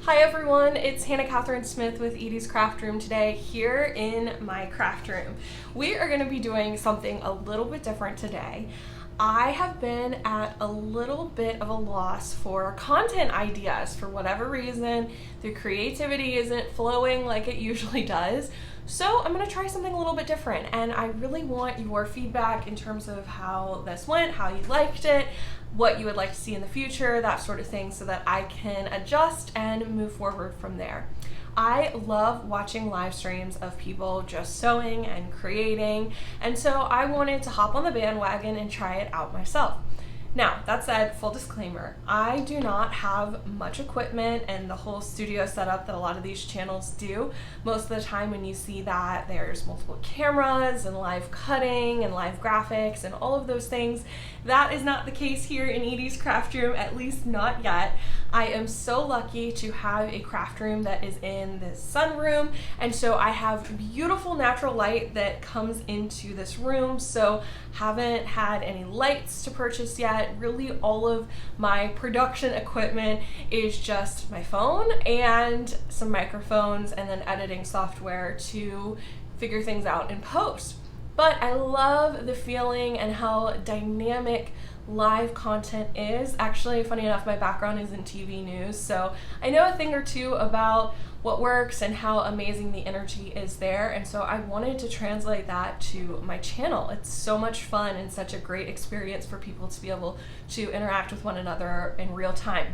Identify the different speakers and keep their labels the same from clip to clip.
Speaker 1: Hi everyone, it's Hannah Catherine Smith with Edie's Craft Room today, here in my craft room. We are going to be doing something a little bit different today. I have been at a little bit of a loss for content ideas for whatever reason. The creativity isn't flowing like it usually does. So I'm going to try something a little bit different, and I really want your feedback in terms of how this went, how you liked it, what you would like to see in the future, that sort of thing, so that I can adjust and move forward from there. I love watching live streams of people just sewing and creating, and so I wanted to hop on the bandwagon and try it out myself. Now, that said, full disclaimer, I do not have much equipment and the whole studio setup that a lot of these channels do. Most of the time when you see that, there's multiple cameras and live cutting and live graphics and all of those things. That is not the case here in Edie's Craft Room, at least not yet. I am so lucky to have a craft room that is in this sunroom, and so I have beautiful natural light that comes into this room, so haven't had any lights to purchase yet. Really, all of my production equipment is just my phone and some microphones and then editing software to figure things out in post. But I love the feeling and how dynamic live content is. Actually, funny enough, my background is in TV news, so I know a thing or two about what works and how amazing the energy is there, and so I wanted to translate that to my channel. It's so much fun and such a great experience for people to be able to interact with one another in real time.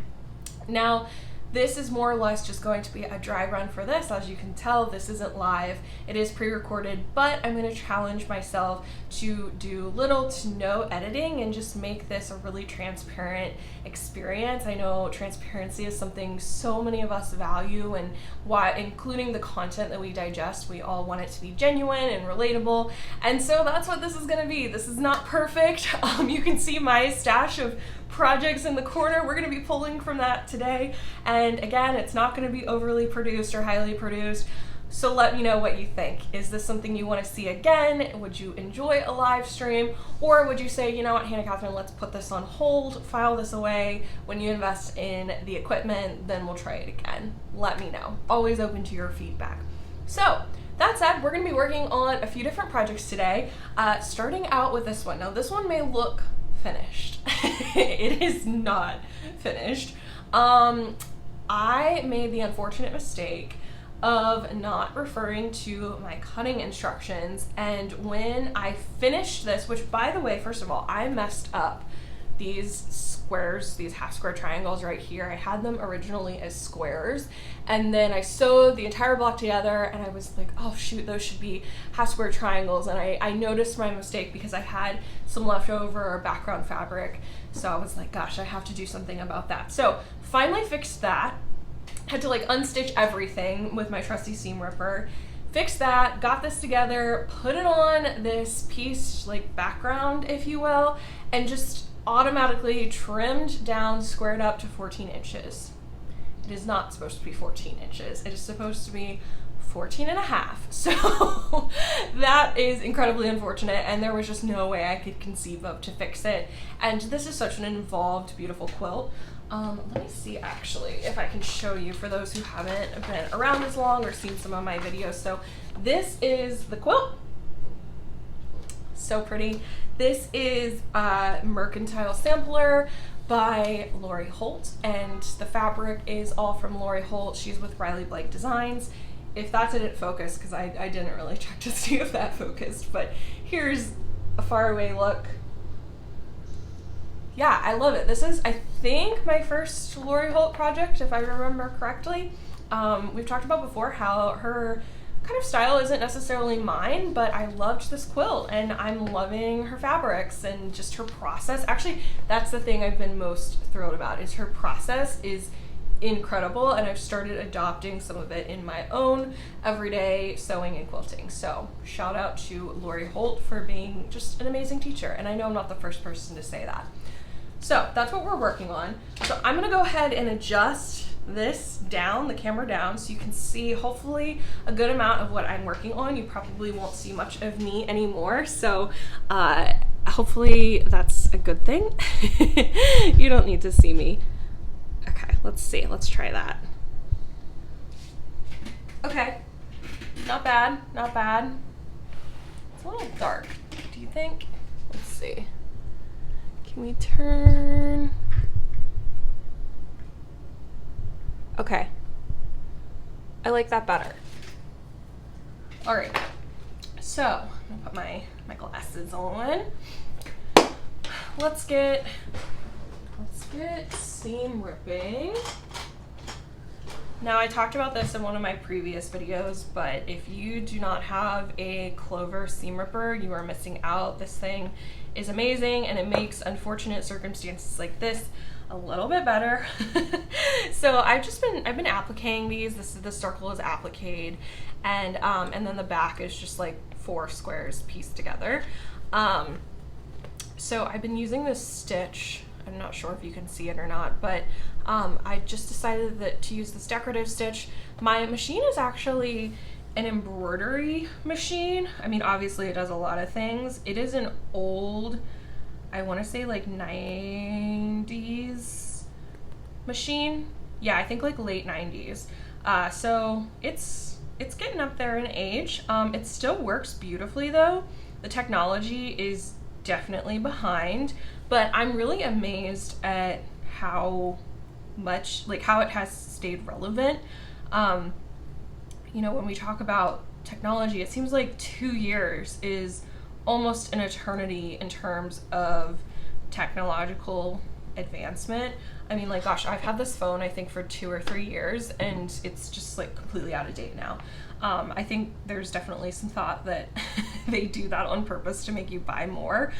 Speaker 1: Now, this is more or less just going to be a dry run for this. As you can tell, this isn't live. It is pre-recorded, but I'm going to challenge myself to do little to no editing and just make this a really transparent experience. I know transparency is something so many of us value, and why, including the content that we digest, we all want it to be genuine and relatable. And so that's what this is going to be. This is not perfect. You can see my stash of projects in the corner. We're going to be pulling from that today, and again, it's not going to be overly produced or highly produced, so let me know what you think. Is this something you want to see again? Would you enjoy a live stream, or would you say, you know what, Hannah Catherine, let's put this on hold, file this away. When you invest in the equipment, then we'll try it again. Let me know. Always open to your feedback. So that said, we're going to be working on a few different projects today, starting out with this one. Now, this one may look finished. It is not finished. I made the unfortunate mistake of not referring to my cutting instructions, and when I finished this, which, by the way, first of all, I messed up these squares, these half square triangles right here. I had them originally as squares, and then I sewed the entire block together, and I was like, oh shoot, those should be half square triangles, and I noticed my mistake because I had some leftover background fabric, so I was like, gosh, I have to do something about that. So finally fixed that. Had to like unstitch everything with my trusty seam ripper. Fixed that, got this together, put it on this piece, like background, if you will, and just automatically trimmed down, squared up to 14 inches. It is not supposed to be 14 inches. It is supposed to be 14 and a half. So that is incredibly unfortunate, and there was just no way I could conceive of to fix it. And this is such an involved, beautiful quilt. Let me see actually if I can show you for those who haven't been around as long or seen some of my videos. So this is the quilt. So pretty. This is a Mercantile sampler by Holt, and the fabric is all from Holt. She's with Riley Blake Designs. If that didn't focus, because I didn't really check to see if that focused, but here's a faraway look. Yeah, I love it. This is, I think, my first Holt project, if I remember correctly. We've talked about before how her kind of style isn't necessarily mine, but I loved this quilt, and I'm loving her fabrics and just her process. Actually, that's the thing I've been most thrilled about, is her process is incredible, and I've started adopting some of it in my own everyday sewing and quilting. So shout out to Holt for being just an amazing teacher, and I know I'm not the first person to say that. So that's what we're working on. So I'm gonna go ahead and adjust this down, the camera down, so you can see hopefully a good amount of what I'm working on. You probably won't see much of me anymore, so hopefully that's a good thing. You don't need to see me. Okay, let's see, let's try that. Okay, not bad, not bad. It's a little dark, do you think? Let's see. Can we turn? Okay. I like that better. All right, so I'm gonna put my glasses on. Let's get seam ripping. Now, I talked about this in one of my previous videos, but if you do not have a Clover seam ripper, you are missing out. This thing is amazing, and it makes unfortunate circumstances like this a little bit better. So I've been appliquing these. The circle is appliqued, and then the back is just like 4 squares pieced together. So I've been using this stitch. I'm not sure if you can see it or not, but I just decided to use this decorative stitch. My machine is actually an embroidery machine. I mean, obviously it does a lot of things. It is an old, I want to say like 90s machine. Yeah, I think like late 90s. So it's getting up there in age. It still works beautifully though. The technology is definitely behind, but I'm really amazed at how much, like how it has stayed relevant. You know, when we talk about technology, it seems like 2 years is almost an eternity in terms of technological advancement. I mean, like, gosh, I've had this phone, I think, for 2 or 3 years, and it's just like completely out of date now. I think there's definitely some thought that they do that on purpose to make you buy more.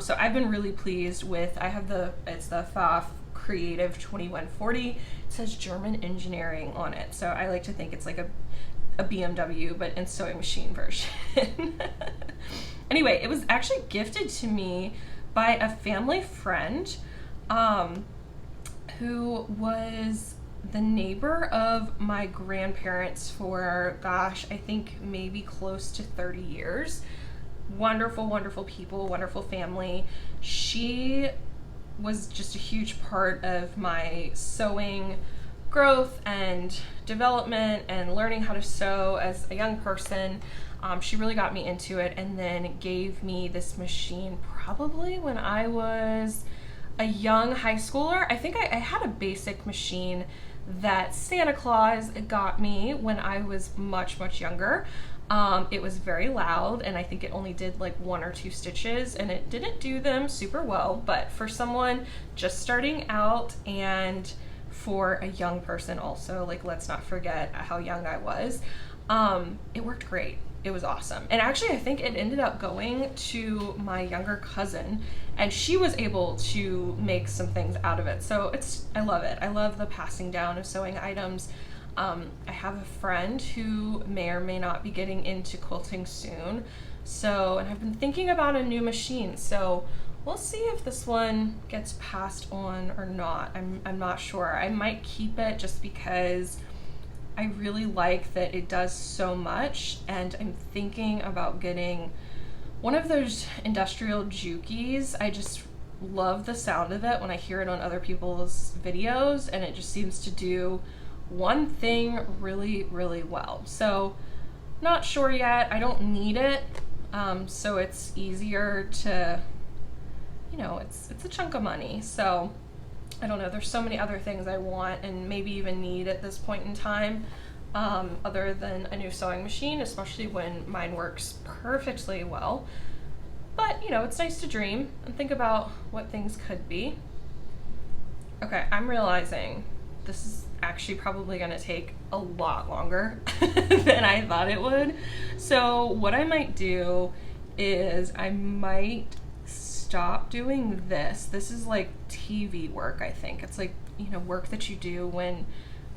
Speaker 1: So I've been really pleased with, it's the FAF Creative 2140. It says German engineering on it. So I like to think it's like a BMW, but in sewing machine version. Anyway, it was actually gifted to me by a family friend, who was the neighbor of my grandparents for, gosh, I think maybe close to 30 years. Wonderful, wonderful people, wonderful family. She was just a huge part of my sewing growth and development and learning how to sew as a young person. She really got me into it, and then gave me this machine probably when I was a young high schooler. I think I had a basic machine that Santa Claus got me when I was much, much younger. It was very loud, and I think it only did like 1 or 2 stitches, and it didn't do them super well, but for someone just starting out, and for a young person also, like, let's not forget how young I was, it worked great. It was awesome. And actually, I think it ended up going to my younger cousin, and she was able to make some things out of it. So I love it. I love the passing down of sewing items. I have a friend who may or may not be getting into quilting soon. And I've been thinking about a new machine. So we'll see if this one gets passed on or not. I'm not sure. I might keep it just because I really like that it does so much, and I'm thinking about getting one of those industrial jukies. I just love the sound of it when I hear it on other people's videos, and it just seems to do one thing really, really well. So not sure yet. I don't need it, so it's easier to, you know, it's a chunk of money. So I don't know, there's so many other things I want and maybe even need at this point in time, other than a new sewing machine, especially when mine works perfectly well. But, you know, it's nice to dream and think about what things could be. Okay, I'm realizing this is actually probably gonna take a lot longer than I thought it would. So what I might do is I might stop doing this. This is like TV work, I think. It's like, you know, work that you do when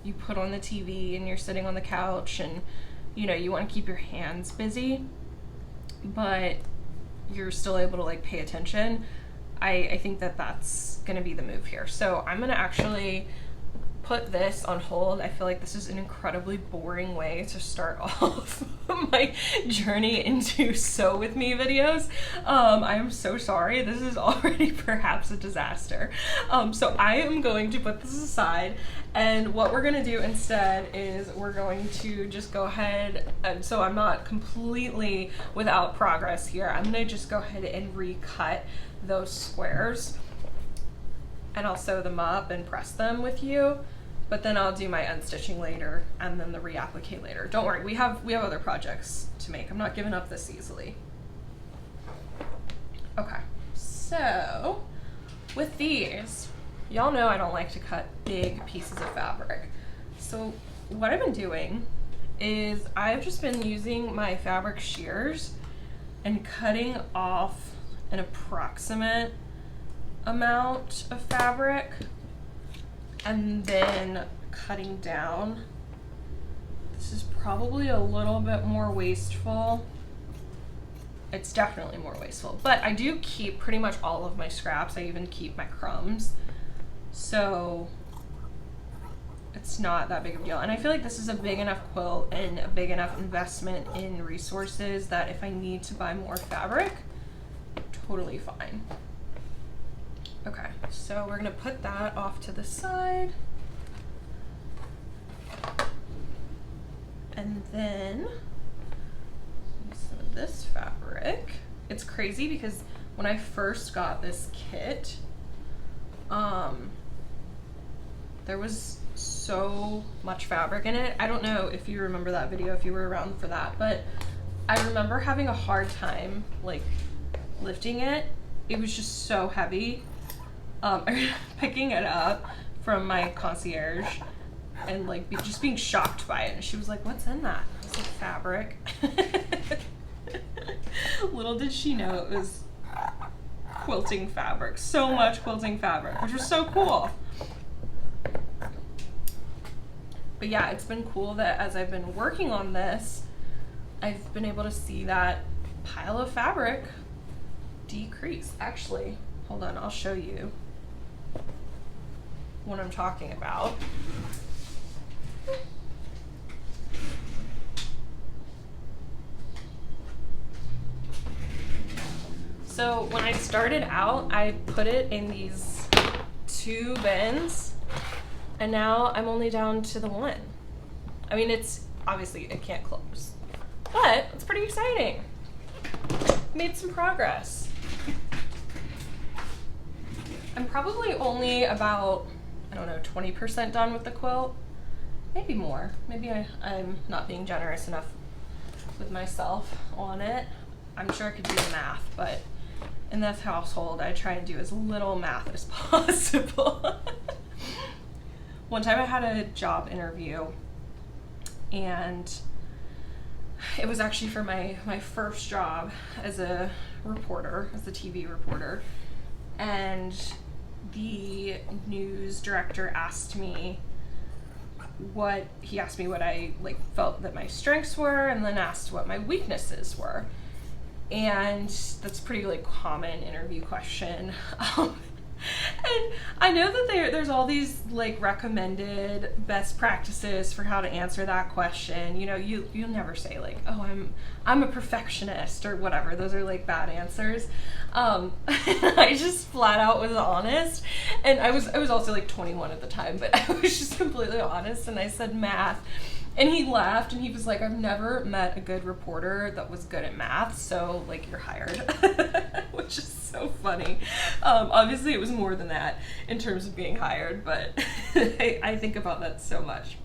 Speaker 1: you put on the TV and you're sitting on the couch and, you know, you want to keep your hands busy, but you're still able to like pay attention. I think that that's going to be the move here. So I'm going to actually put this on hold. I feel like this is an incredibly boring way to start off my journey into sew with me videos. I am so sorry. This is already perhaps a disaster. So I am going to put this aside, and what we're gonna do instead is we're going to just go ahead, and so I'm not completely without progress here, I'm gonna just go ahead and recut those squares, and I'll sew them up and press them with you, but then I'll do my unstitching later and then the reapplique later. Don't worry, we have other projects to make. I'm not giving up this easily. Okay, so with these, y'all know I don't like to cut big pieces of fabric. So what I've been doing is I've just been using my fabric shears and cutting off an approximate amount of fabric and then cutting down. This is probably a little bit more wasteful. It's definitely more wasteful, but I do keep pretty much all of my scraps. I even keep my crumbs, so it's not that big of a deal. And I feel like this is a big enough quilt and a big enough investment in resources that if I need to buy more fabric, totally fine. Okay, so we're gonna put that off to the side. And then some of this fabric. It's crazy because when I first got this kit, there was so much fabric in it. I don't know if you remember that video, if you were around for that, but I remember having a hard time like lifting it. It was just so heavy. Picking it up from my concierge and like just being shocked by it, and she was like, "What's in that?" I was like, "Fabric." Little did she know it was quilting fabric. So much quilting fabric, which was so cool. But yeah, it's been cool that as I've been working on this, I've been able to see that pile of fabric decrease. Actually, hold on, I'll show you what I'm talking about. So when I started out, I put it in these 2 bins, and now I'm only down to the 1. I mean, it's obviously, it can't close, but it's pretty exciting. Made some progress. I'm probably only about, I don't know, 20% done with the quilt. Maybe more. Maybe I'm not being generous enough with myself on it. I'm sure I could do the math, but in this household, I try and do as little math as possible. One time I had a job interview, and it was actually for my first job as a reporter, as a TV reporter, and the news director asked me what I like felt that my strengths were, and then asked what my weaknesses were. And that's a pretty like common interview question. And I know that there's all these like recommended best practices for how to answer that question. You know, you'll never say like, oh, I'm a perfectionist or whatever. Those are like bad answers. I just flat out was honest, and I was also like 21 at the time, but I was just completely honest, and I said math. And he laughed, and he was like, I've never met a good reporter that was good at math, so like you're hired. Which is so funny. Obviously it was more than that in terms of being hired, but I think about that so much.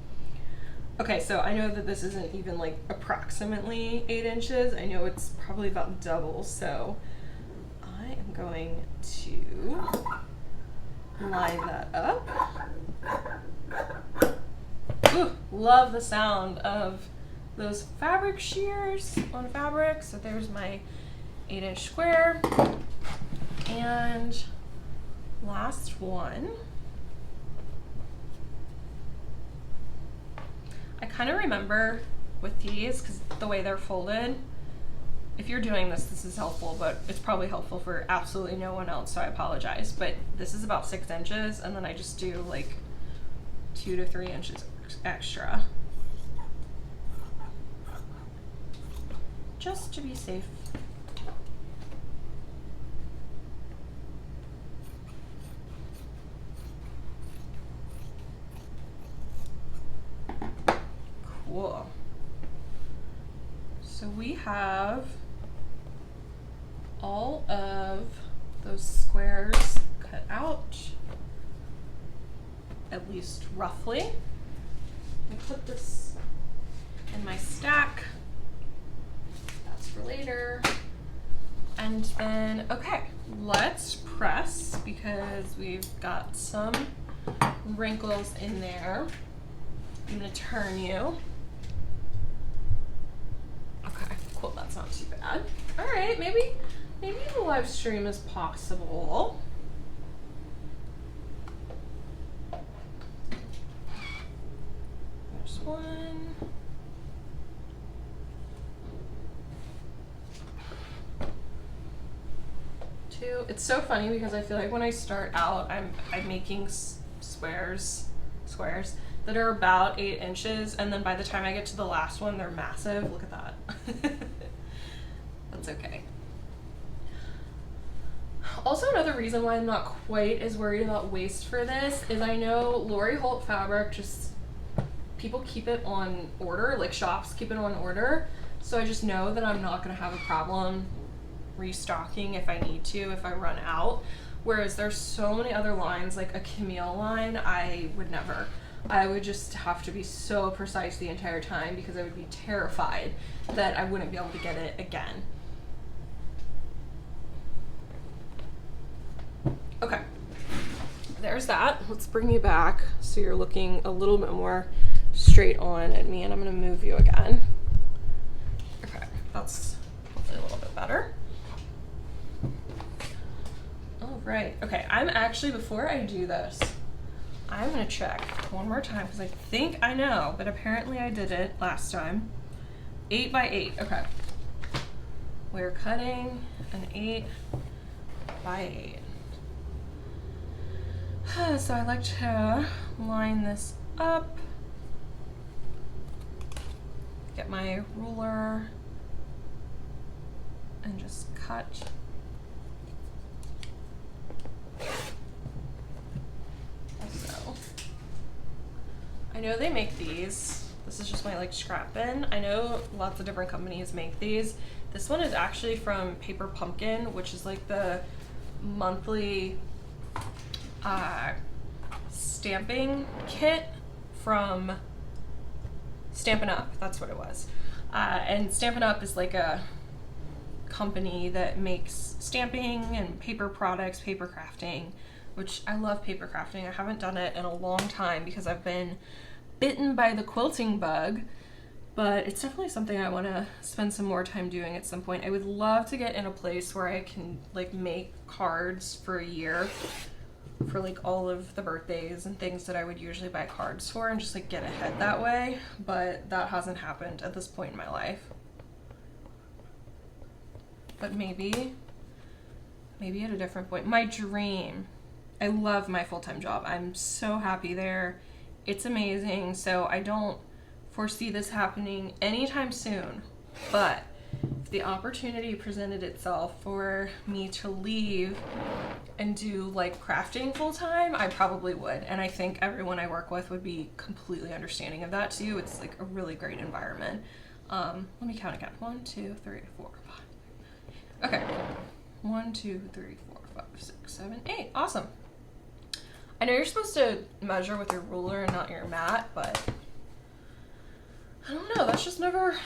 Speaker 1: Okay, so I know that this isn't even like approximately 8 inches. I know it's probably about double, so I am going to line that up. Ooh, love the sound of those fabric shears on fabric. So there's my 8-inch square. And last one. I kind of remember with these, because the way they're folded, if you're doing this, this is helpful, but it's probably helpful for absolutely no one else, so I apologize. But this is about 6 inches, and then I just do like 2 to 3 inches extra, just to be safe. Cool. So we have all of those squares cut out, at least roughly. I put this in my stack. That's for later. And then, okay, let's press because we've got some wrinkles in there. I'm gonna turn you. Okay, cool, that's not too bad. All right, maybe the live stream is possible. There's one. Two. It's so funny because I feel like when I start out, I'm making squares that are about 8 inches, and then by the time I get to the last one, they're massive. Look at that. That's okay. Also, another reason why I'm not quite as worried about waste for this is I know Lori Holt fabric, just people keep it on order, like shops keep it on order, so I just know that I'm not gonna have a problem restocking if I need to, if I run out. Whereas there's so many other lines, like a Camille line, I would never. I would just have to be so precise the entire time because I would be terrified that I wouldn't be able to get it again. Okay, there's that. Let's bring you back so you're looking a little bit more straight on at me, and I'm gonna move you again. Okay, that's hopefully a little bit better. All right, okay, I'm actually, before I do this, I'm gonna check one more time because I think I know, but apparently I did it last time. 8 by 8, okay. We're cutting an 8 by 8. So I like to line this up, get my ruler, and just cut. So, I know they make these. This is just my like scrap bin. I know lots of different companies make these. This one is actually from Paper Pumpkin, which is like the monthly stamping kit from Stampin' Up. That's what it was. And Stampin' Up is like a company that makes stamping and paper products, paper crafting, which I love paper crafting. I haven't done it in a long time because I've been bitten by the quilting bug, but it's definitely something I want to spend some more time doing at some point. I would love to get in a place where I can like make cards for a year for like all of the birthdays and things that I would usually buy cards for, and just like get ahead that way, but that hasn't happened at this point in my life. But maybe at a different point. My dream, I love my full-time job. I'm so happy there. It's amazing. So I don't foresee this happening anytime soon, but if the opportunity presented itself for me to leave and do like crafting full-time, I probably would. And I think everyone I work with would be completely understanding of that too. It's like a really great environment. Let me count again. 1, 2, 3, 4, 5. Okay. 1, 2, 3, 4, 5, 6, 7, 8. Awesome. I know you're supposed to measure with your ruler and not your mat, but I don't know. That's just never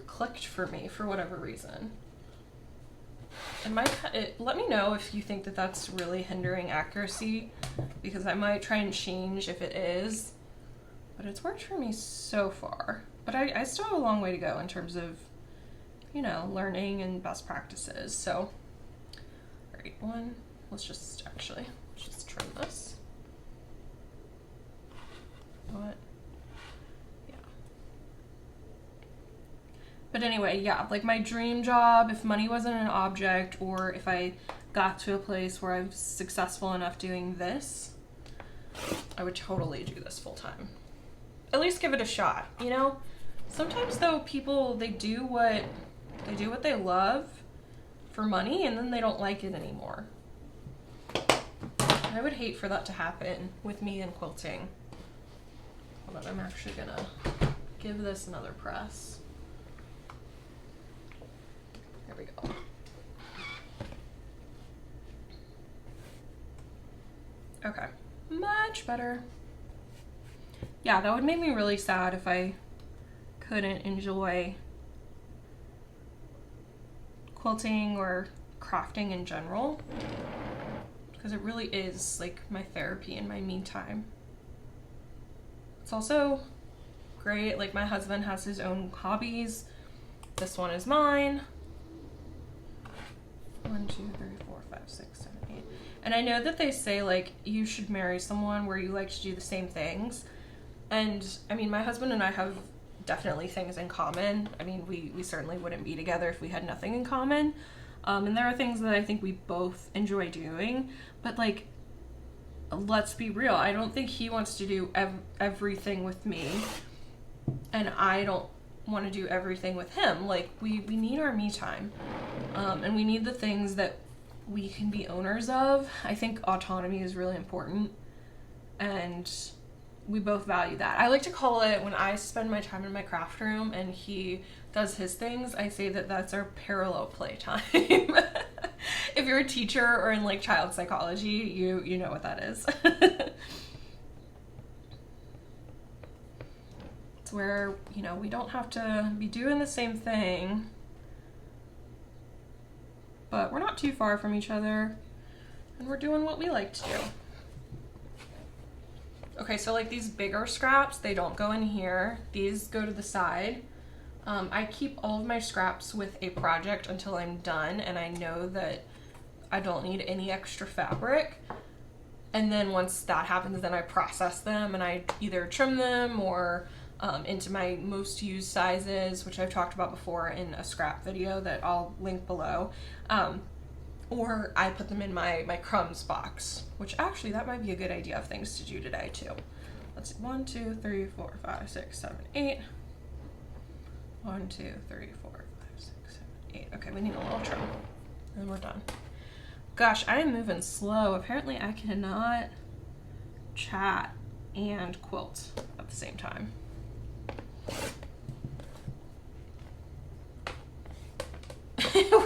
Speaker 1: clicked for me for whatever reason. Let me know if you think that that's really hindering accuracy, because I might try and change if it is, but it's worked for me so far. But I still have a long way to go in terms of, you know, learning and best practices. So, all right, let's just trim this. What? Yeah. But anyway, yeah, like my dream job, if money wasn't an object, or if I got to a place where I was successful enough doing this, I would totally do this full time. At least give it a shot, you know? Sometimes though, people, they do what they love for money, and then they don't like it anymore. I would hate for that to happen with me in quilting. Hold on, I'm actually gonna give this another press. There we go. Okay, much better. Yeah, that would make me really sad if I couldn't enjoy quilting or crafting in general, because it really is like my therapy in my me time. It's also great, like my husband has his own hobbies. This one is mine. 1, 2, 3, 4, 5, 6, 7, 8. And I know that they say like you should marry someone where you like to do the same things. And I mean, my husband and I have definitely things in common. I mean, we certainly wouldn't be together if we had nothing in common. And there are things that I think we both enjoy doing, but like, let's be real. I don't think he wants to do everything with me, and I don't want to do everything with him. Like, we need our me time, and we need the things that we can be owners of. I think autonomy is really important, and we both value that. I like to call it, when I spend my time in my craft room and he does his things, I say that that's our parallel play time. If you're a teacher or in like child psychology, you know what that is. It's where, you know, we don't have to be doing the same thing, but we're not too far from each other, and we're doing what we like to do. Okay, so like these bigger scraps, they don't go in here. These go to the side. I keep all of my scraps with a project until I'm done, and I know that I don't need any extra fabric. And then once that happens, then I process them and I either trim them or into my most used sizes, which I've talked about before in a scrap video that I'll link below. Or I put them in my crumbs box, which actually that might be a good idea of things to do today too. Let's see, 1, 2, 3, 4, 5, 6, 7, 8. 1, 2, 3, 4, 5, 6, 7, 8. Okay, we need a little trim, and we're done. Gosh, I am moving slow. Apparently I cannot chat and quilt at the same time.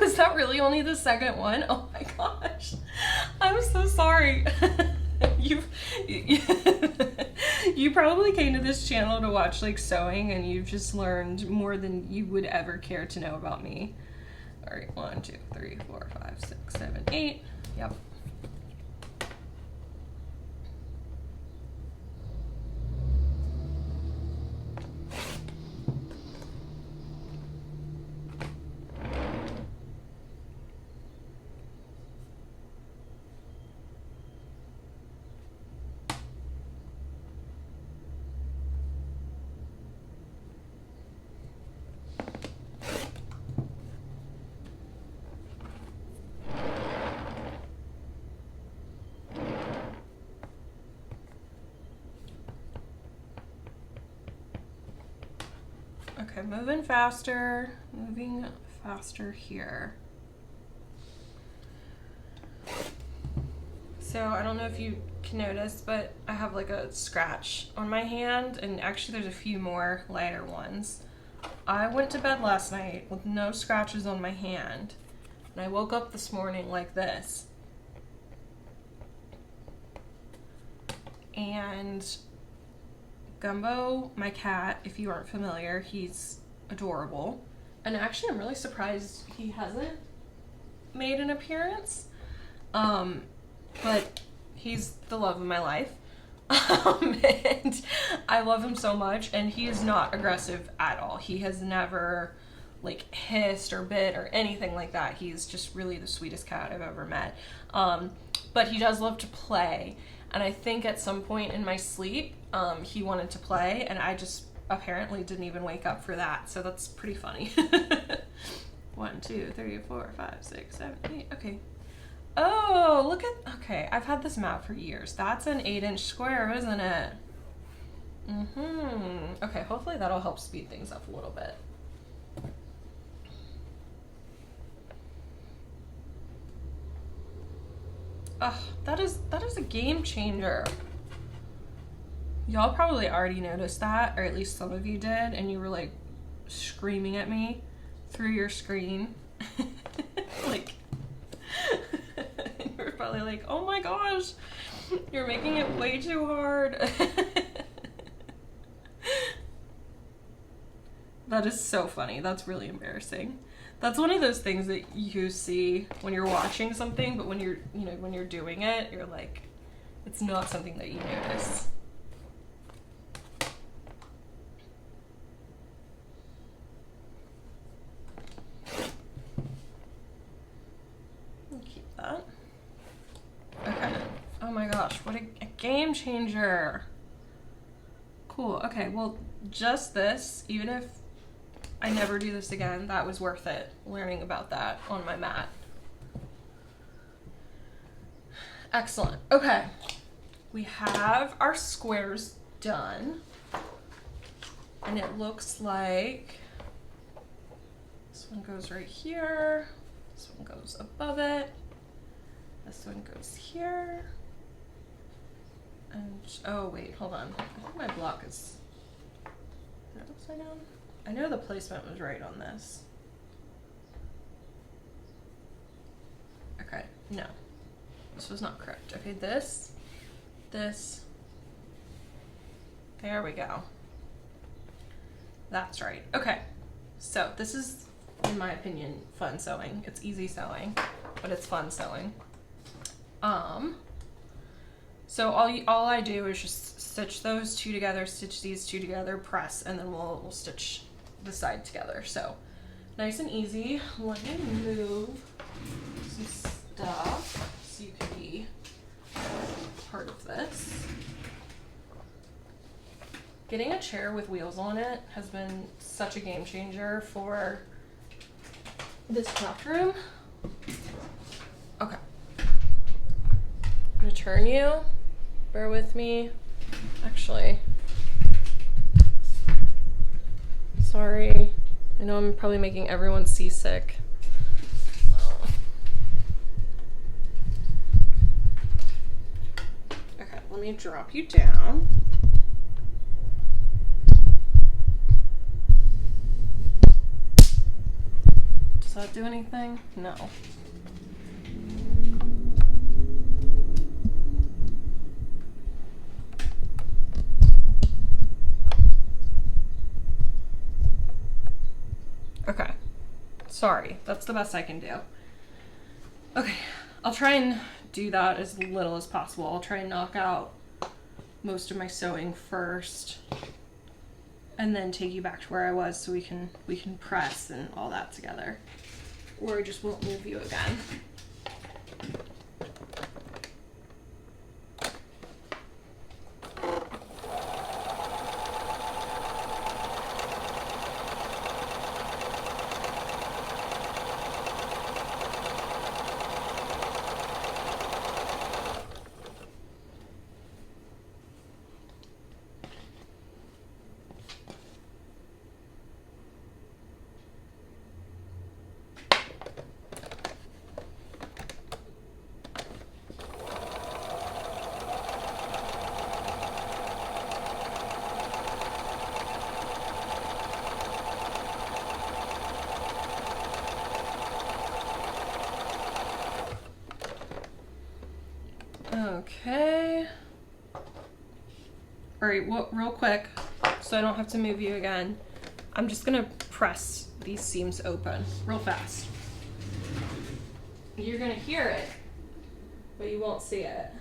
Speaker 1: Was that really only the second one? Oh my gosh. I'm so sorry. You probably came to this channel to watch like sewing, and you've just learned more than you would ever care to know about me. All right, 1, 2, 3, 4, 5, 6, 7, 8. Yep. Okay, moving faster here. So I don't know if you can notice, but I have like a scratch on my hand, and actually there's a few more lighter ones. I went to bed last night with no scratches on my hand, and I woke up this morning like this. And Gumbo, my cat, if you aren't familiar, he's adorable. And actually I'm really surprised he hasn't made an appearance. But he's the love of my life. And I love him so much, and he is not aggressive at all. He has never like hissed or bit or anything like that. He's just really the sweetest cat I've ever met. But he does love to play. And I think at some point in my sleep, he wanted to play, and I just apparently didn't even wake up for that. So that's pretty funny. 1, 2, 3, 4, 5, 6, 7, 8. Okay. Oh, look at, okay, I've had this mat for years. That's an 8-inch square, isn't it? Okay, hopefully that'll help speed things up a little bit. Oh, that is a game changer. Y'all probably already noticed that, or at least some of you did, and you were like screaming at me through your screen. Like, you were probably like, oh my gosh, you're making it way too hard. That is so funny. That's really embarrassing. That's one of those things that you see when you're watching something, but when you're, you know, when you're doing it, you're like, it's not something that you notice. Keep that. Okay. Oh my gosh, what a game changer. Cool. Okay, well, just this, even if I never do this again, that was worth it, learning about that on my mat. Excellent. Okay, we have our squares done, and it looks like this one goes right here, this one goes above it, this one goes here, and oh wait, hold on, I think my block is it upside down? I know the placement was right on this. Okay, no. This was not correct. Okay, this. There we go. That's right. Okay, so this is, in my opinion, fun sewing. It's easy sewing, but it's fun sewing. So all I do is just stitch those two together, stitch these two together, press, and then we'll stitch the side together. So nice and easy. Let me move some stuff so you can be part of this. Getting a chair with wheels on it has been such a game changer for this craft room. Okay, I'm gonna turn you. Bear with me. Actually, sorry. I know I'm probably making everyone seasick. Okay, let me drop you down. Does that do anything? No. Okay, sorry, that's the best I can do. Okay, I'll try and do that as little as possible. I'll try and knock out most of my sewing first, and then take you back to where I was so we can press and all that together. Or I just won't move you again. Okay. All right, well, real quick, so I don't have to move you again. I'm just gonna press these seams open real fast. You're gonna hear it, but you won't see it.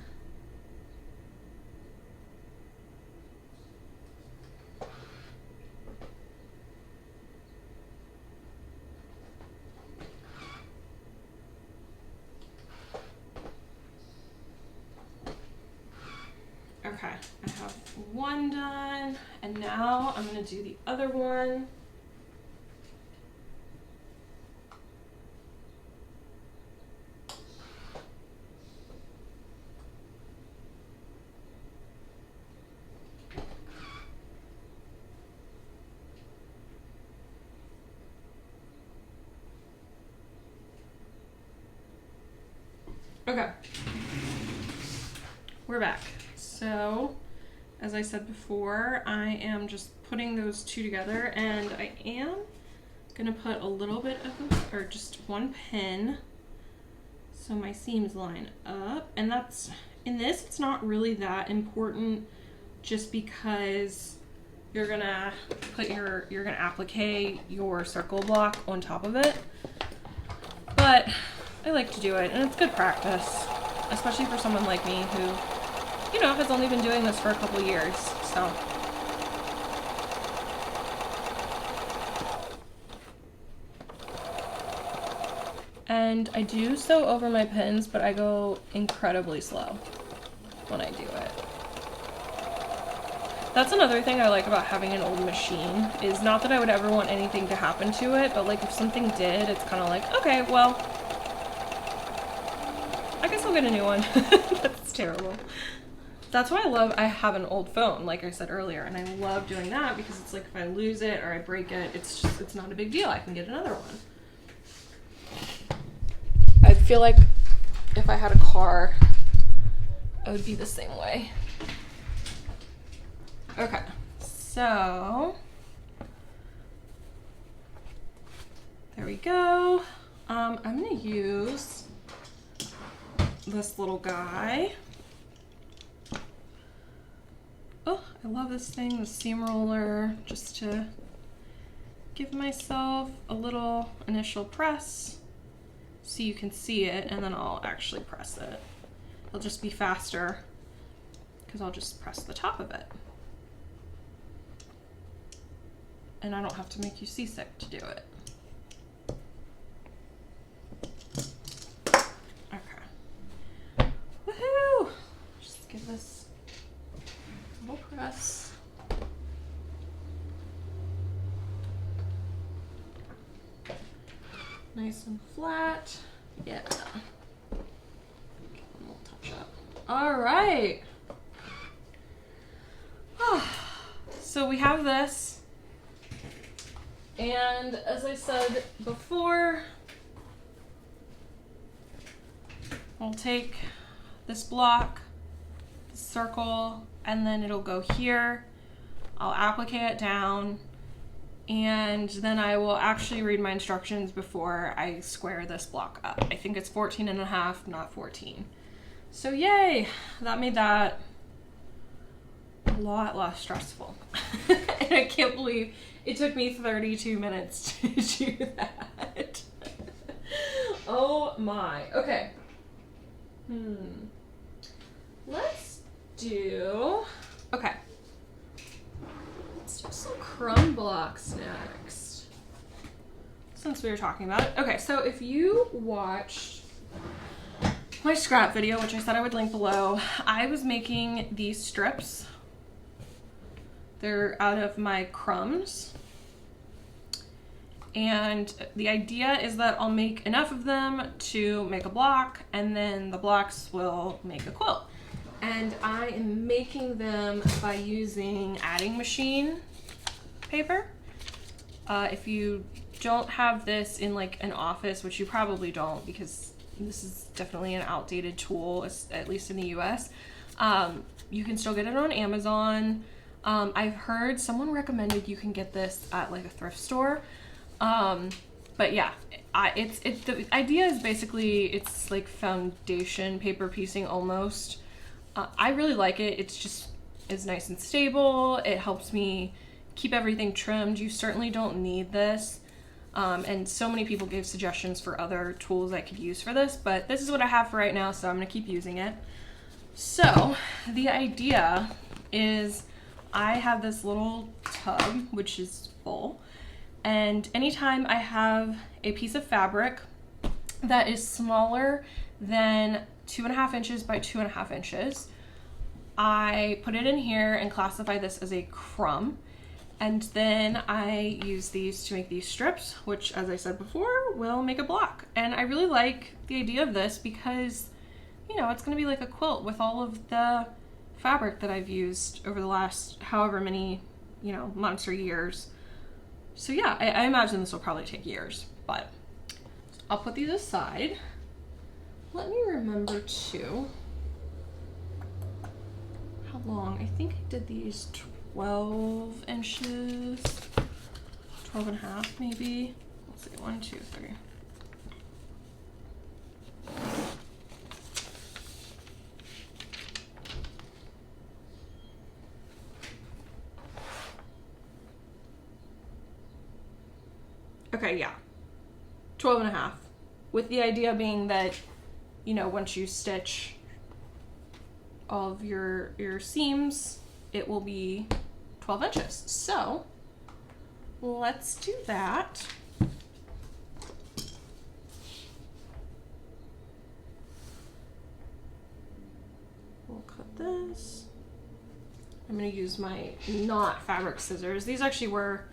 Speaker 1: Okay, I have one done, and now I'm gonna do the other one. Okay, we're back. So, as I said before, I am just putting those two together, and I am gonna put a little bit of, or just one pin, so my seams line up. And that's, in this, it's not really that important, just because you're gonna put you're gonna applique your circle block on top of it. But I like to do it, and it's good practice, especially for someone like me who, you know, has only been doing this for a couple years, so. And I do sew over my pins, but I go incredibly slow when I do it. That's another thing I like about having an old machine, is not that I would ever want anything to happen to it, but like if something did, it's kind of like, okay, well, I guess I'll get a new one. That's terrible. That's why I have an old phone, like I said earlier, and I love doing that because it's like if I lose it or I break it, it's not a big deal. I can get another one. I feel like if I had a car, I would be the same way. Okay, so there we go. I'm gonna use this little guy. Oh, I love this thing, the seam roller, just to give myself a little initial press so you can see it, and then I'll actually press it. It'll just be faster because I'll just press the top of it. And I don't have to make you seasick to do it. Okay. Woohoo! Just give this a little press. Nice and flat. Yeah. One little touch up. All right. So we have this. And as I said before, I'll take this block, this circle, and then it'll go here. I'll applique it down, and then I will actually read my instructions before I square this block up. I think it's 14.5, not 14. So yay, that made that a lot less stressful. And I can't believe it took me 32 minutes to do that. Oh my. Okay. Let's do some crumb blocks next, since we were talking about it. Okay, so if you watched my scrap video, which I said I would link below, I was making these strips. They're out of my crumbs. And the idea is that I'll make enough of them to make a block, and then the blocks will make a quilt. And I am making them by using adding machine paper. If you don't have this in like an office, which you probably don't because this is definitely an outdated tool, at least in the US, you can still get it on Amazon. I've heard someone recommended you can get this at like a thrift store. But yeah, the idea is basically it's like foundation paper piecing almost. I really like it. It's nice and stable. It helps me keep everything trimmed. You certainly don't need this. And so many people gave suggestions for other tools I could use for this, but this is what I have for right now, so I'm gonna keep using it. So the idea is I have this little tub, which is full. And anytime I have a piece of fabric that is smaller than 2.5 inches by 2.5 inches, I put it in here and classify this as a crumb. And then I use these to make these strips, which, as I said before, will make a block. And I really like the idea of this because, you know, it's gonna be like a quilt with all of the fabric that I've used over the last however many, you know, months or years. So yeah, I imagine this will probably take years, but I'll put these aside. let me remember too how long. I think I did these 12 inches, 12 and a half maybe. Let's see, 1, 2, 3. Okay, yeah, 12 and a half, with the idea being that, you know, once you stitch all of your seams, it will be 12 inches. So let's do that. We'll cut this. I'm gonna use my not fabric scissors. These actually were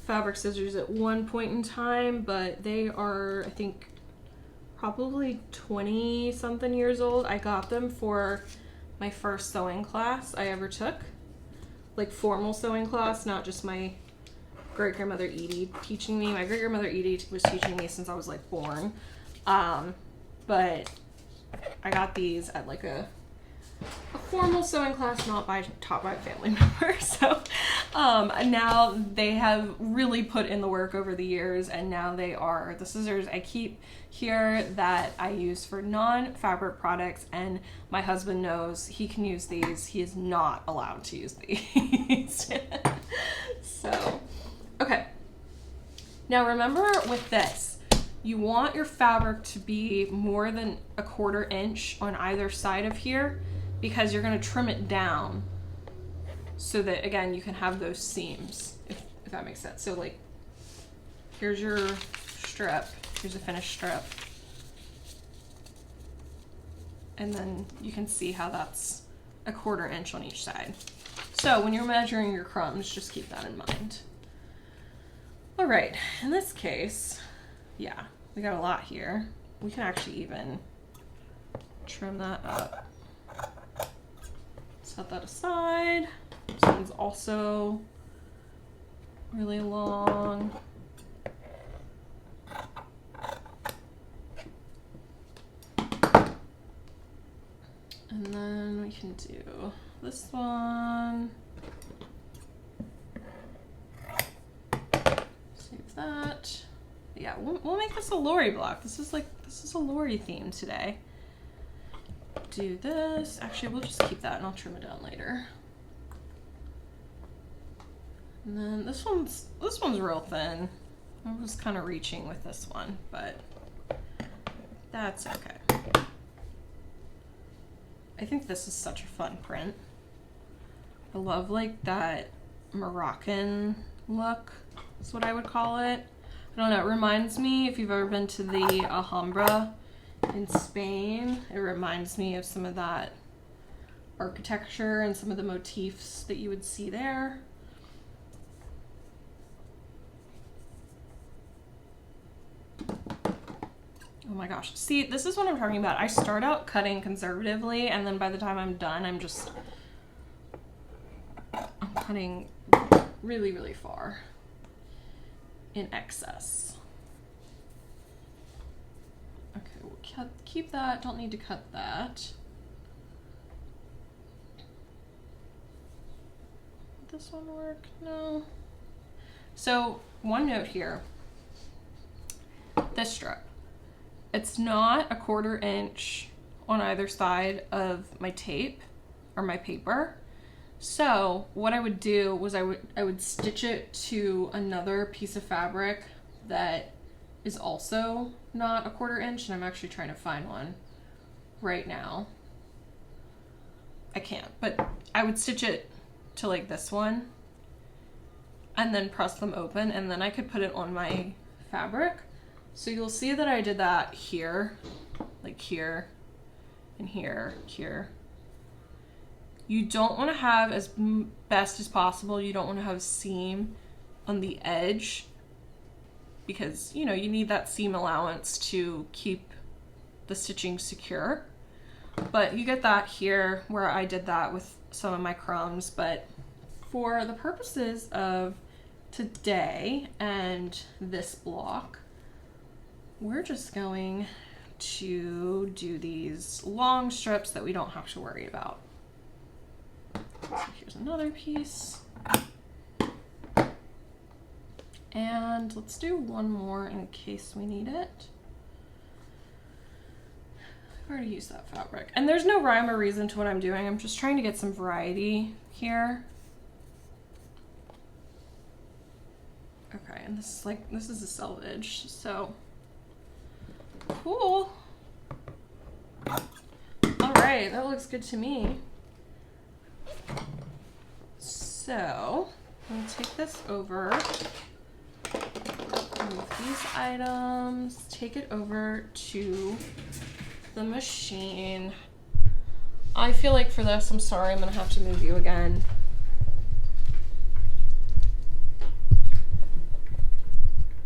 Speaker 1: fabric scissors at one point in time, but they are, I think, probably 20 something years old. I got them for my first sewing class I ever took, like formal sewing class, not just my great grandmother Edie teaching me. My great grandmother Edie was teaching me since I was like born, but I got these at like a formal sewing class, not taught by a family member. So now they have really put in the work over the years, and now they are the scissors I keep here that I use for non-fabric products, and my husband knows he can use these. He is not allowed to use these. So, okay. Now remember with this, you want your fabric to be more than 1/4 inch on either side of here, because you're going to trim it down so that, again, you can have those seams, if that makes sense. So like, here's your strip, here's a finished strip, and then you can see how that's 1/4 inch on each side. So when you're measuring your crumbs, just keep that in mind. All right, in this case, yeah, we got a lot here. We can actually even trim that up. Set that aside. This one's also really long. And then we can do this one. Save that. Yeah, we'll make this a Lori block. This is a Lori theme today. Do this. Actually, we'll just keep that and I'll trim it down later. And then this one's real thin. I was kind of reaching with this one, but that's okay. I think this is such a fun print. I love like that Moroccan look. That's what I would call it. I don't know, it reminds me, if you've ever been to the Alhambra in Spain, it reminds me of some of that architecture and some of the motifs that you would see there. Oh my gosh. See, this is what I'm talking about. I start out cutting conservatively, and then by the time I'm done, I'm cutting really, really far in excess. Okay, we'll keep that. Don't need to cut that. Would this one work? No. So, one note here. This strip. It's not 1/4 inch on either side of my tape or my paper. So what I would do was I would stitch it to another piece of fabric that is also not 1/4 inch, and I'm actually trying to find one right now. I can't, but I would stitch it to like this one and then press them open, and then I could put it on my fabric. So you'll see that I did that here, like here, and here, here. You don't want to have, as best as possible, you don't want to have a seam on the edge, because, you know, you need that seam allowance to keep the stitching secure. But you get that here, where I did that with some of my crumbs. But for the purposes of today and this block, we're just going to do these long strips that we don't have to worry about. So here's another piece. And let's do one more in case we need it. I've already used that fabric. And there's no rhyme or reason to what I'm doing. I'm just trying to get some variety here. Okay, and this is a selvage, so cool. All right, that looks good to me. So I'm gonna take this over, remove these items, take it over to the machine. I feel like for this, I'm sorry, I'm gonna have to move you again.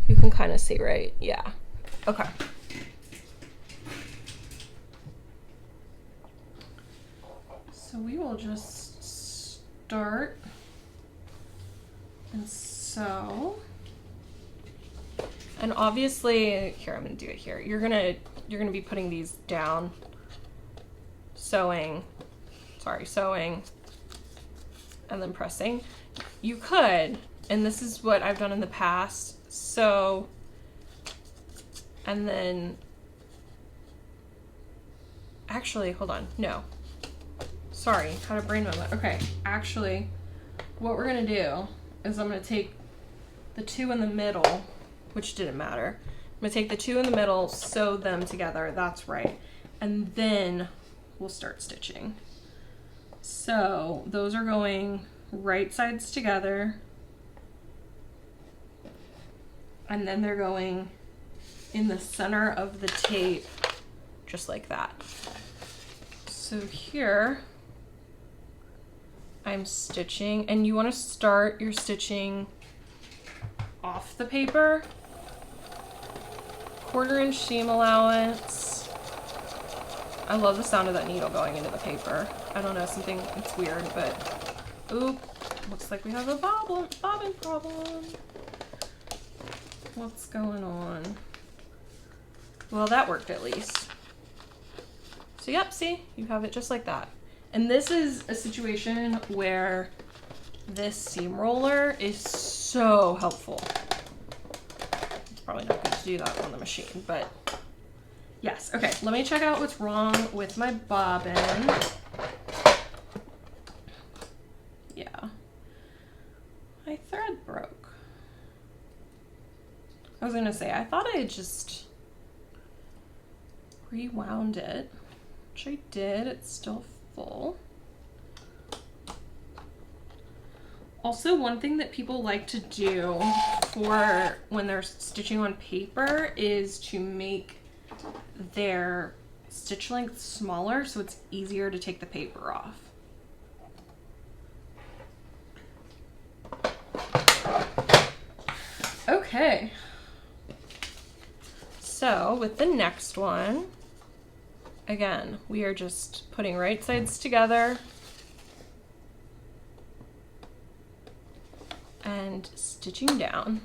Speaker 1: You can kind of see, right? Yeah. Okay. So we will just start and sew. And obviously, here, I'm gonna do it here. You're gonna be putting these down, sewing, and then pressing. You could, and this is what I've done in the past, sew, and then, actually, hold on, no. Sorry, had a brain moment. Okay, actually, what we're gonna do is I'm gonna take the two in the middle, which didn't matter. I'm gonna take the two in the middle, sew them together, that's right. And then we'll start stitching. So those are going right sides together. And then they're going in the center of the tape, just like that. So here, I'm stitching, and you want to start your stitching off the paper. 1/4 inch seam allowance. I love the sound of that needle going into the paper. I don't know, it's weird, but oop, looks like we have a bobbin problem. What's going on? Well, that worked at least. So yep, see, you have it just like that. And this is a situation where this seam roller is so helpful. It's probably not good to do that on the machine, but yes. Okay, let me check out what's wrong with my bobbin. Yeah, my thread broke. I was gonna say, I thought I had just rewound it, which I did. It's still full. Also, one thing that people like to do for when they're stitching on paper is to make their stitch length smaller so it's easier to take the paper off. Okay. So with the next one, again, we are just putting right sides together and stitching down.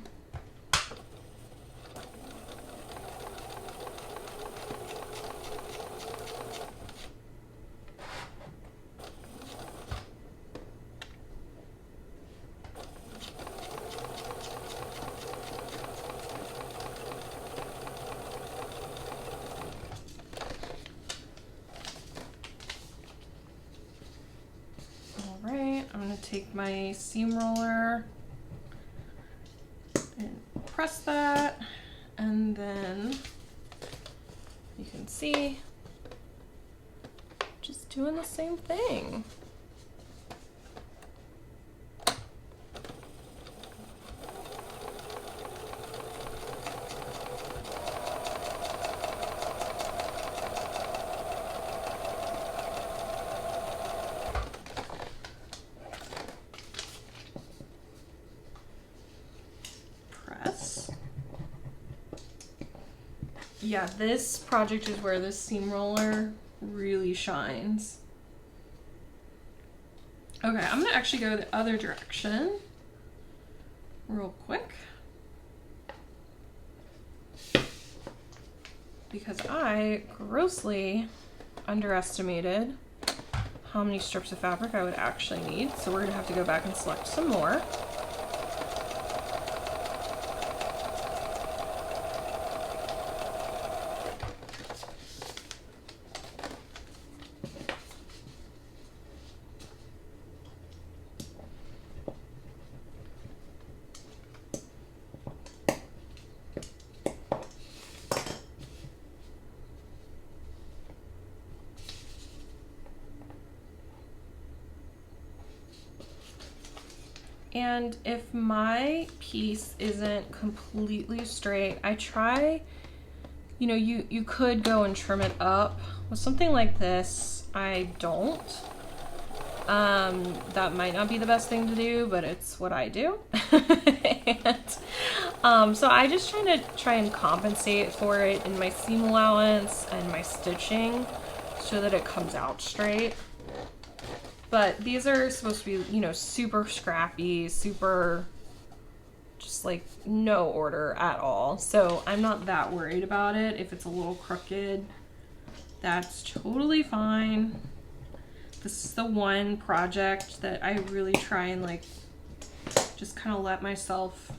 Speaker 1: Take my seam roller and press that, and then you can see just doing the same thing. Yeah, this project is where this seam roller really shines. Okay, I'm gonna actually go the other direction real quick. because I grossly underestimated how many strips of fabric I would actually need. So we're gonna have to go back and select some more. And if my piece isn't completely straight, I try, you know, you could go and trim it up. With something like this, I don't. That might not be the best thing to do, but it's what I do. And, so I just try and compensate for it in my seam allowance and my stitching so that it comes out straight. But these are supposed to be, you know, super scrappy, super just like no order at all. So I'm not that worried about it. If it's a little crooked, that's totally fine. This is the one project that I really try and like just kind of let myself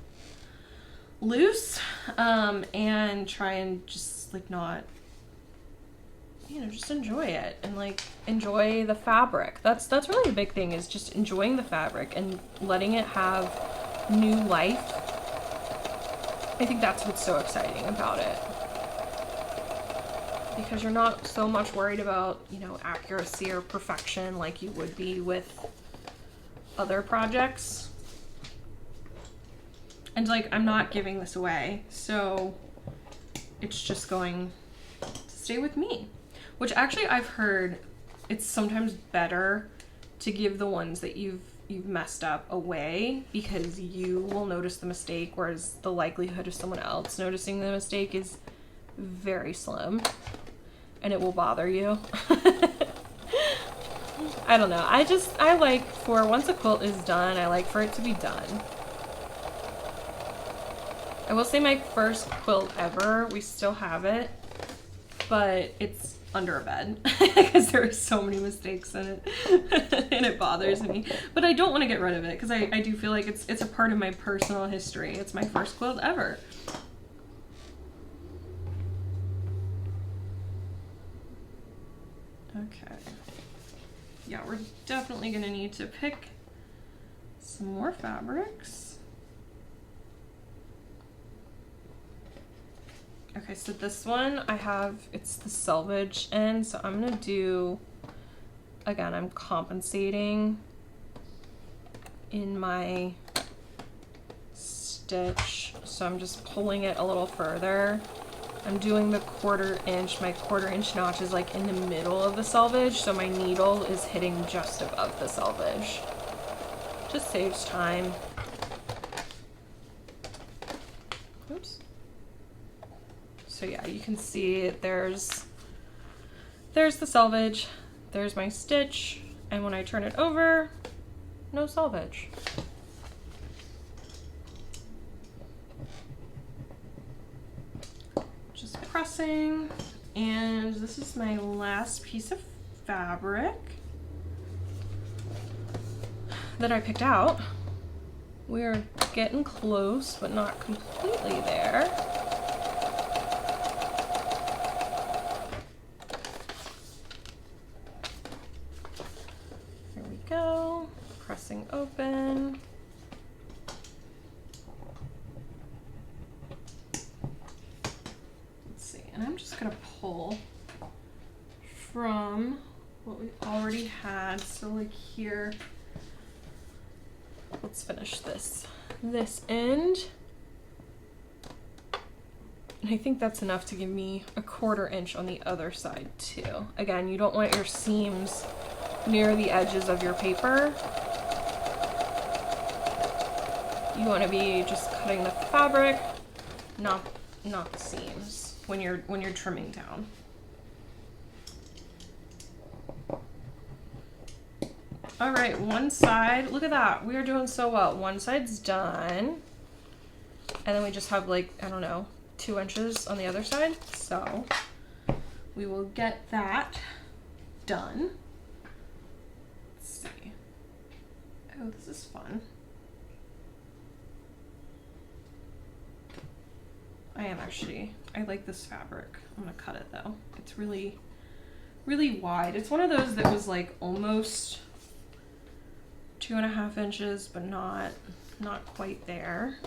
Speaker 1: loose and try and just like not, you know, just enjoy it and like enjoy the fabric. That's really the big thing, is just enjoying the fabric and letting it have new life. I think that's what's so exciting about it, because you're not so much worried about, you know, accuracy or perfection like you would be with other projects. And like, I'm not giving this away, so it's just going to stay with me. Which actually I've heard it's sometimes better to give the ones that you've messed up away, because you will notice the mistake, whereas the likelihood of someone else noticing the mistake is very slim, and it will bother you. I don't know. I like, for once a quilt is done, I like for it to be done. I will say my first quilt ever, we still have it, but it's under a bed because there are so many mistakes in it and it bothers me. But I don't want to get rid of it because I do feel like it's a part of my personal history. It's my first quilt ever. Okay. Yeah, we're definitely going to need to pick some more fabrics. Okay, so this one I have, it's the selvage end, so I'm gonna do, again, I'm compensating in my stitch, so I'm just pulling it a little further. I'm doing the 1/4 inch, my 1/4 inch notch is like in the middle of the selvage, so my needle is hitting just above the selvage. Just saves time. Oops. So yeah, you can see there's the selvage, there's my stitch, and when I turn it over, no selvage. Just pressing, and this is my last piece of fabric that I picked out. We're getting close, but not completely there. Go, pressing open. Let's see, and I'm just gonna pull from what we already had. So like here, let's finish this end. And I think that's enough to give me a 1/4 inch on the other side too. Again, you don't want your seams near the edges of your paper. You want to be just cutting the fabric, not the seams when you're trimming down. All right, one side, look at that. We are doing so well. One side's done. And then we just have like, I don't know, 2 inches on the other side. So we will get that done. Let's see. Oh, this is fun. I like this fabric. I'm gonna cut it though. It's really, really wide. It's one of those that was like almost 2.5 inches, but not quite there.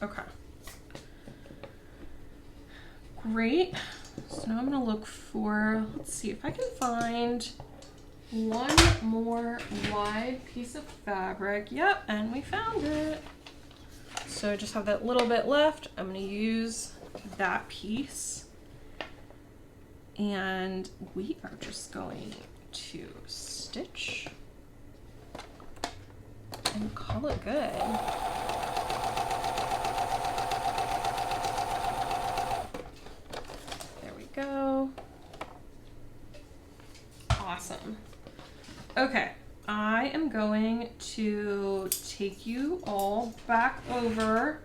Speaker 1: Okay. Great. So now I'm gonna look for, let's see if I can find one more wide piece of fabric. Yep, and we found it. So I just have that little bit left. I'm gonna use that piece. And we are just going to stitch and call it good. Go. Awesome. Okay, I am going to take you all back over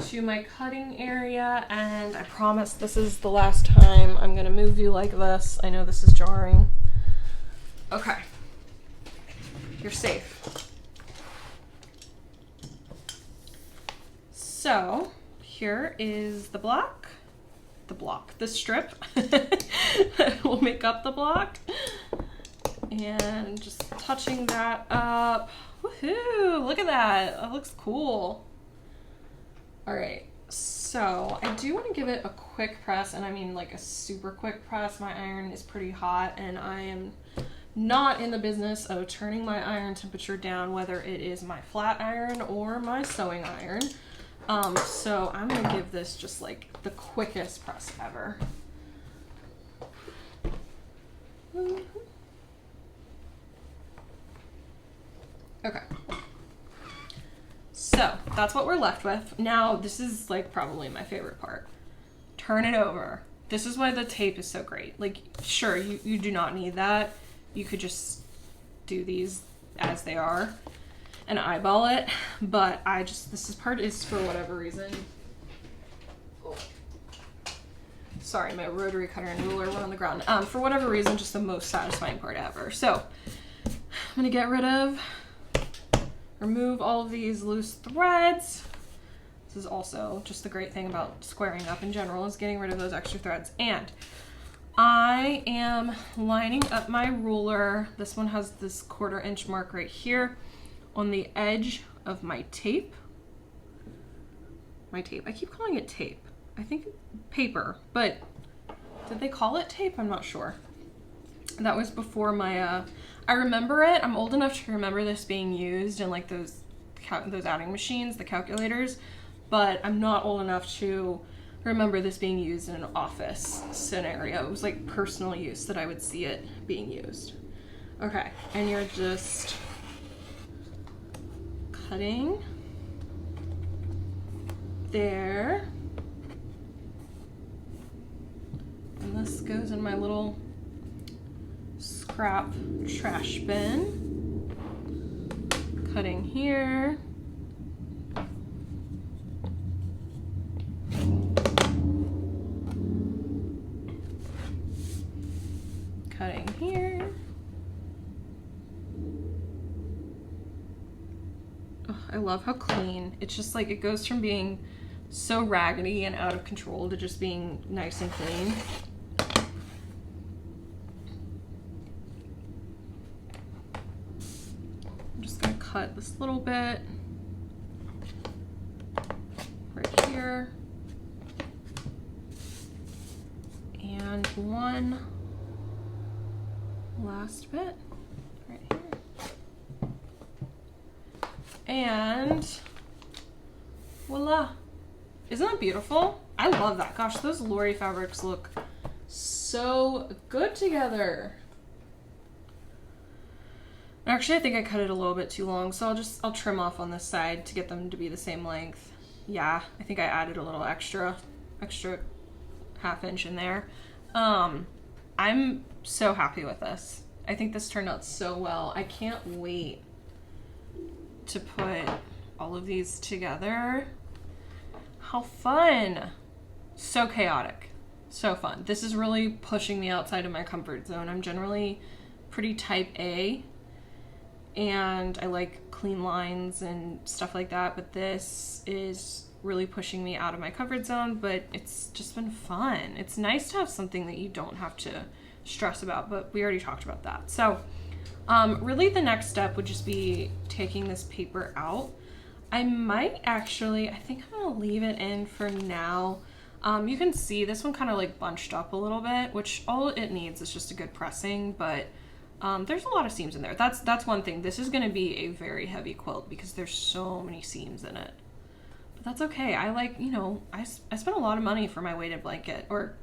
Speaker 1: to my cutting area, and I promise this is the last time I'm gonna move you like this. I know this is jarring. Okay, you're safe. So here is the the strip. We'll make up the block and just touching that up. Woohoo, look at that, that looks cool. All right, so I do want to give it a quick press, and I mean like a super quick press. My iron is pretty hot and I am not in the business of turning my iron temperature down, whether it is my flat iron or my sewing iron. So I'm gonna give this just like the quickest press ever. Okay. So that's what we're left with. Now this is like probably my favorite part. Turn it over. This is why the tape is so great. Like, sure, you do not need that. You could just do these as they are and eyeball it, but this part is for whatever reason. Oh. Sorry, my rotary cutter and ruler went on the ground. For whatever reason, just the most satisfying part ever. So I'm gonna get rid of, remove all of these loose threads. This is also just the great thing about squaring up in general, is getting rid of those extra threads. And I am lining up my ruler. This one has this 1/4 inch mark right here on the edge of my tape. I keep calling it tape. I think paper, but did they call it tape? I'm not sure. That was before my, I remember it. I'm old enough to remember this being used in like those adding machines, the calculators, but I'm not old enough to remember this being used in an office scenario. It was like personal use that I would see it being used. Okay, and you're just cutting there. And this goes in my little scrap trash bin. Cutting here. Cutting here. Oh, I love how clean. It's just like, it goes from being so raggedy and out of control to just being nice and clean. I'm just gonna cut this little bit right here. And one last bit right here. And voila. Isn't that beautiful? I love that. Gosh, those Lori fabrics look so good together. Actually, I think I cut it a little bit too long, so I'll trim off on this side to get them to be the same length. Yeah, I think I added a little extra 1/2 inch in there. I'm so happy with this. I think this turned out so well. I can't wait to put all of these together. How fun. So chaotic. So fun. This is really pushing me outside of my comfort zone. I'm generally pretty type A, and I like clean lines and stuff like that, but this is really pushing me out of my comfort zone, but it's just been fun. It's nice to have something that you don't have to stress about, but we already talked about that. So really the next step would just be taking this paper out. I might actually, I think I'm gonna leave it in for now. You can see this one kind of like bunched up a little bit, which all it needs is just a good pressing, but there's a lot of seams in there. That's one thing. This is gonna be a very heavy quilt because there's so many seams in it. But that's okay. I like, you know, I spent a lot of money for my weighted blanket, or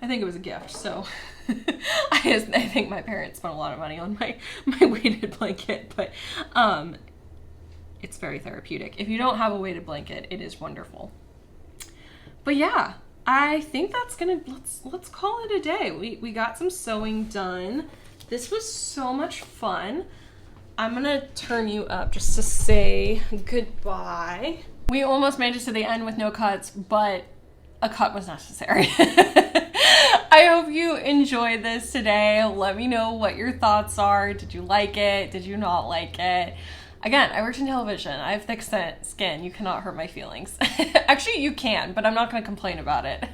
Speaker 1: I think it was a gift, so I think my parents spent a lot of money on my weighted blanket, but it's very therapeutic. If you don't have a weighted blanket, it is wonderful. But yeah, I think that's gonna, let's call it a day. We got some sewing done. This was so much fun. I'm gonna turn you up just to say goodbye. We almost made it to the end with no cuts, but a cut was necessary. I hope you enjoyed this today. Let me know what your thoughts are. Did you like it? Did you not like it? Again, I worked in television. I have thick skin. You cannot hurt my feelings. Actually, you can, but I'm not going to complain about it.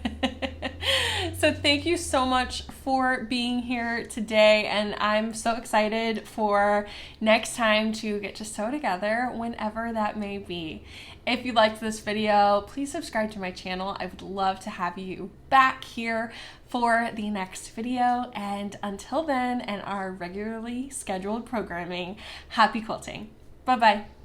Speaker 1: So thank you so much for being here today, and I'm so excited for next time to get to sew together, whenever that may be. If you liked this video, please subscribe to my channel. I would love to have you back here for the next video, and until then, and our regularly scheduled programming, happy quilting. Bye-bye.